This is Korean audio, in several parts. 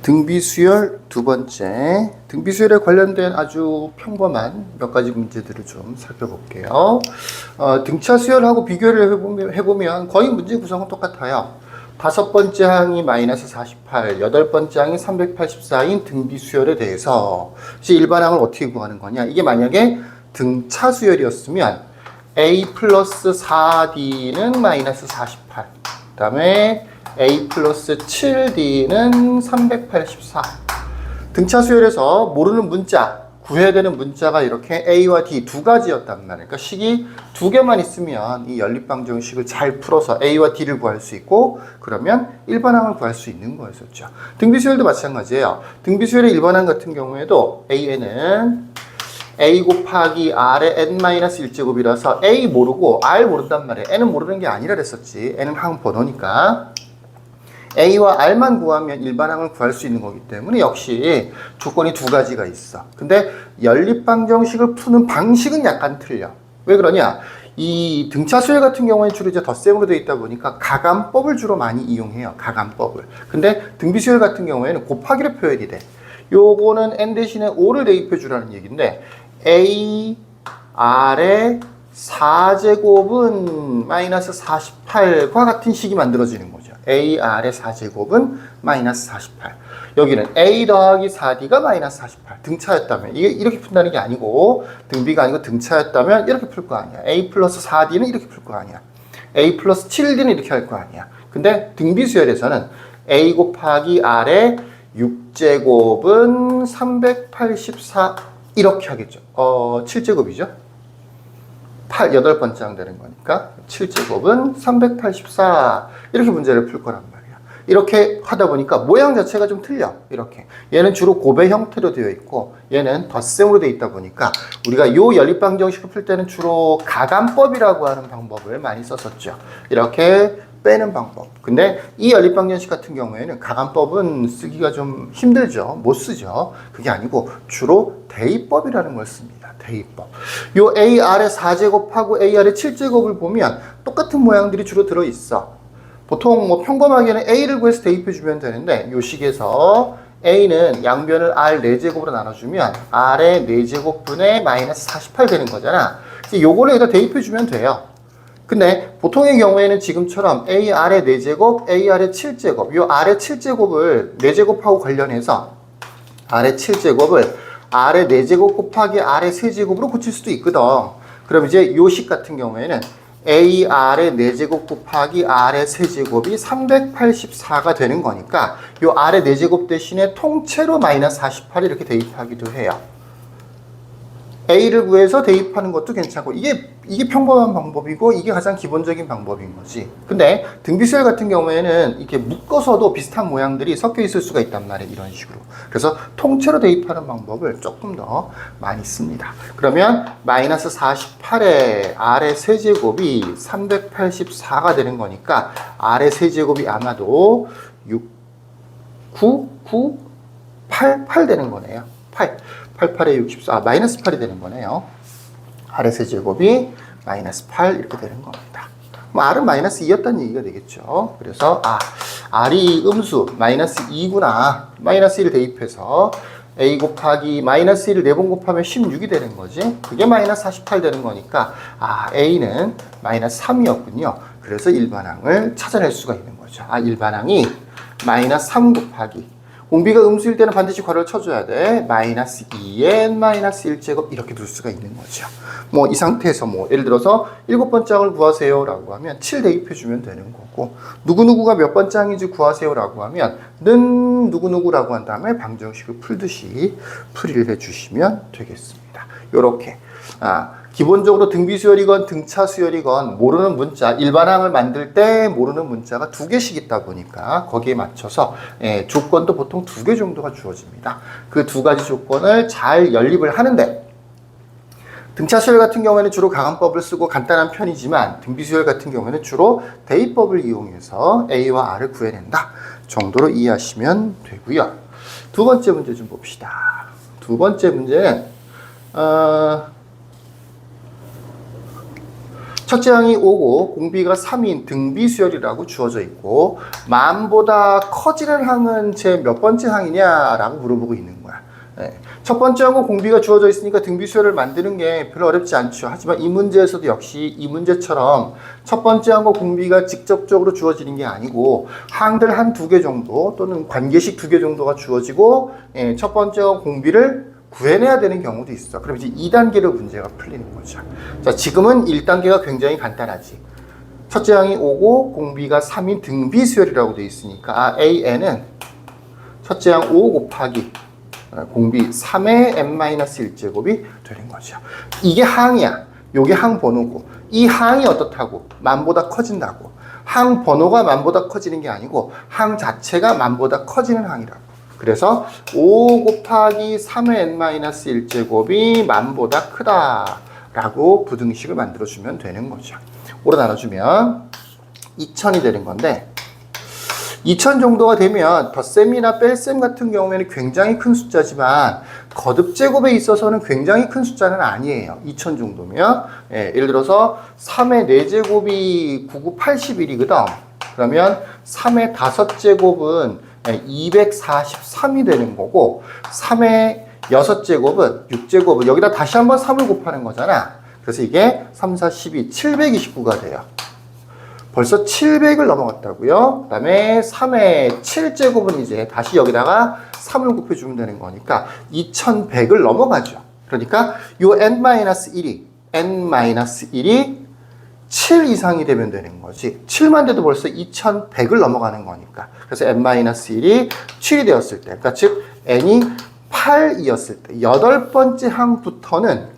등비수열 두 번째, 등비수열에 관련된 아주 평범한 몇 가지 문제들을 좀 살펴볼게요. 등차 수열하고 비교를 해보면 거의 문제 구성은 똑같아요. 다섯 번째 항이 마이너스 48, 여덟 번째 항이 384인 등비수열에 대해서 이제 일반항을 어떻게 구하는 거냐. 이게 만약에 등차 수열이었으면 a 플러스 4d는 마이너스 48, 그 다음에 a 플러스 7d는 384. 등차 수열에서 모르는 문자, 구해야 되는 문자가 이렇게 a와 d 두 가지였단 말이에요. 그러니까 식이 두 개만 있으면 이 연립방정식을 잘 풀어서 a와 d를 구할 수 있고, 그러면 일반항을 구할 수 있는 거였었죠. 등비수열도 마찬가지예요. 등비수열의 일반항 같은 경우에도 a는 a 곱하기 r의 n-1제곱이라서 a 모르고 r 모른단 말이에요. n은 모르는 게 아니라 그랬었지. n은 항 번호니까. a와 r만 구하면 일반항을 구할 수 있는 거기 때문에 역시 조건이 두 가지가 있어. 근데 연립방정식을 푸는 방식은 약간 틀려. 왜 그러냐? 이 등차 수열 같은 경우에 주로 이제 덧셈으로 되어 있다 보니까 가감법을 주로 많이 이용해요. 가감법을. 근데 등비수열 같은 경우에는 곱하기로 표현이 돼. 요거는 n 대신에 5를 대입해 주라는 얘기인데, a r의 4제곱은 마이너스 48과 같은 식이 만들어지는 거죠. AR의 4제곱은 마이너스 48. 여기는 A 더하기 4D가 마이너스 48. 등차였다면, 이게 이렇게 푼다는 게 아니고, 등비가 아니고 등차였다면 이렇게 풀 거 아니야. A 플러스 4D는 이렇게 풀 거 아니야. A 플러스 7D는 이렇게 할 거 아니야. 근데 등비수열에서는 A 곱하기 R의 6제곱은 384 이렇게 하겠죠. 7제곱이죠. 8번째 항 되는 거니까 7제곱은 384 이렇게 문제를 풀 거란 말이야. 이렇게 하다 보니까 모양 자체가 좀 틀려. 이렇게 얘는 주로 곱의 형태로 되어 있고 얘는 덧셈으로 되어 있다 보니까 우리가 요 연립방정식을 풀 때는 주로 가감법이라고 하는 방법을 많이 썼었죠. 이렇게 빼는 방법. 근데 이 연립방정식 같은 경우에는 가감법은 쓰기가 좀 힘들죠. 못 쓰죠. 그게 아니고 주로 대입법이라는 걸 씁니다. 대입법. 요 AR의 4제곱하고 AR의 7제곱을 보면 똑같은 모양들이 주로 들어있어. 보통 뭐 평범하게는 A를 구해서 대입해주면 되는데 요 식에서 A는 양변을 R 4제곱으로 나눠주면 R의 4제곱분의 마이너스 48 되는 거잖아. 요거를 여기다 대입해주면 돼요. 근데 보통의 경우에는 지금처럼 AR의 4제곱, AR의 7제곱, 요 R의 7제곱을 4제곱하고 관련해서 R의 7제곱을 R의 4제곱 곱하기 R의 3제곱으로 고칠 수도 있거든. 그럼 이제 요 식 같은 경우에는 AR의 4제곱 곱하기 R의 3제곱이 384가 되는 거니까 요 R의 4제곱 대신에 통째로 마이너스 48 이렇게 대입하기도 해요. A를 구해서 대입하는 것도 괜찮고 이게 평범한 방법이고 이게 가장 기본적인 방법인 거지. 근데 등비수열 같은 경우에는 이렇게 묶어서도 비슷한 모양들이 섞여 있을 수가 있단 말이에요. 이런 식으로. 그래서 통째로 대입하는 방법을 조금 더 많이 씁니다. 그러면 마이너스 48에 R의 세제곱이 384가 되는 거니까 R의 세제곱이 아마도 6, 9, 9, 8 되는 거네요. 88에 64, 마이너스 8이 되는 거네요. R의 세제곱이 마이너스 8 이렇게 되는 겁니다. 뭐 R은 마이너스 2였다는 얘기가 되겠죠. 그래서 R이 음수 마이너스 2구나. 마이너스 1을 대입해서 A 곱하기 마이너스 1을 4번 곱하면 16이 되는 거지. 그게 마이너스 48 되는 거니까 A는 마이너스 3이었군요. 그래서 일반항을 찾아낼 수가 있는 거죠. 일반항이 마이너스 3 곱하기 공비가 음수일 때는 반드시 괄호를 쳐줘야 돼. 마이너스 2n 마이너스 1제곱 이렇게 둘 수가 있는 거죠. 뭐 이 상태에서 뭐 예를 들어서 7번째 항을 구하세요 라고 하면 7 대입해주면 되는 거고, 누구누구가 몇 번째 항인지 구하세요 라고 하면 는 누구누구라고 한 다음에 방정식을 풀듯이 풀이를 해주시면 되겠습니다. 요렇게 기본적으로 등비수열이건 등차 수열이건 모르는 문자, 일반항을 만들 때 모르는 문자가 2개씩 있다 보니까 거기에 맞춰서 조건도 보통 2개 정도가 주어집니다. 그 2가지 조건을 잘 연립을 하는데, 등차 수열 같은 경우에는 주로 가감법을 쓰고 간단한 편이지만 등비수열 같은 경우에는 주로 대입법을 이용해서 A와 R을 구해낸다 정도로 이해하시면 되고요. 두 번째 문제 좀 봅시다. 두 번째 문제는 첫째 항이 5고 공비가 3인 등비수열이라고 주어져 있고 만보다 커지는 항은 제 몇 번째 항이냐라고 물어보고 있는 거야. 첫 번째 항은 공비가 주어져 있으니까 등비수열을 만드는 게 별로 어렵지 않죠. 하지만 이 문제에서도 역시 이 문제처럼 첫 번째 항과 공비가 직접적으로 주어지는 게 아니고 항들 한 2개 정도 또는 관계식 2개 정도가 주어지고 첫 번째 항 공비를 구해내야 되는 경우도 있어. 그럼 이제 2단계로 문제가 풀리는 거죠. 자, 지금은 1단계가 굉장히 간단하지. 첫째 항이 5고 공비가 3인 등비수열이라고 되어 있으니까 AN은 첫째 항 5 곱하기 공비 3의 n-1제곱이 되는 거죠. 이게 항이야. 요게 항 번호고 이 항이 어떻다고? 만보다 커진다고. 항 번호가 만보다 커지는 게 아니고 항 자체가 만보다 커지는 항이라고. 그래서 5 곱하기 3의 n-1제곱이 만보다 크다라고 부등식을 만들어주면 되는 거죠. 5로 나눠주면 2000이 되는 건데 2000 정도가 되면 덧셈이나 뺄셈 같은 경우에는 굉장히 큰 숫자지만 거듭제곱에 있어서는 굉장히 큰 숫자는 아니에요. 2000 정도면 예를 들어서 3의 4제곱이 9981이거든. 그러면 3의 5제곱은 243이 되는 거고 3의 6제곱은 6제곱은 여기다 다시 한번 3을 곱하는 거잖아. 그래서 이게 3, 4, 12, 729가 돼요. 벌써 700을 넘어갔다고요. 그 다음에 3의 7제곱은 이제 다시 여기다가 3을 곱해주면 되는 거니까 2100을 넘어가죠. 그러니까 요 n-1이 7 이상이 되면 되는 거지. 7만 돼도 벌써 2100을 넘어가는 거니까. 그래서 n-1이 7이 되었을 때, 그러니까 즉 n이 8이었을 때 8번째 항부터는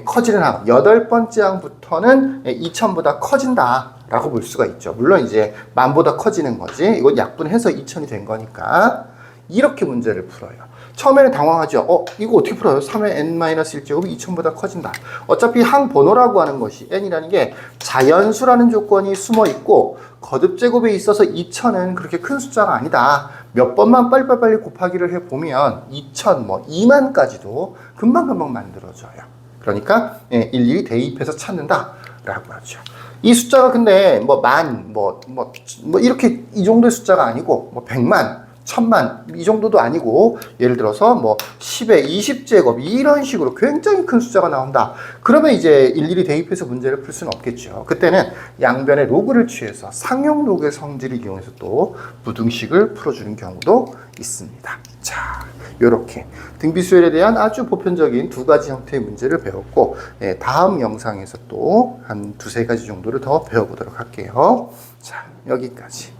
커지는 항, 8번째 항부터는 2000보다 커진다 라고 볼 수가 있죠. 물론 이제 만보다 커지는 거지. 이건 약분해서 2000이 된 거니까 이렇게 문제를 풀어요. 처음에는 당황하죠. 이거 어떻게 풀어요? 3의 n-1제곱이 2000보다 커진다. 어차피 항 번호라고 하는 것이 n이라는 게 자연수라는 조건이 숨어 있고 거듭제곱에 있어서 2000은 그렇게 큰 숫자가 아니다. 몇 번만 빨리빨리 곱하기를 해보면 2000, 2만까지도 금방금방 만들어져요. 그러니까 일일이 대입해서 찾는다 라고 하죠. 이 숫자가 근데 이렇게 이 정도의 숫자가 아니고 100만, 1000만 이 정도도 아니고 예를 들어서 10의 20제곱 이런 식으로 굉장히 큰 숫자가 나온다. 그러면 이제 일일이 대입해서 문제를 풀 수는 없겠죠. 그때는 양변의 로그를 취해서 상용 로그의 성질을 이용해서 또 부등식을 풀어주는 경우도 있습니다. 자, 요렇게 등비수열에 대한 아주 보편적인 2가지 형태의 문제를 배웠고 다음 영상에서 또 한 2-3가지 정도를 더 배워보도록 할게요. 자, 여기까지.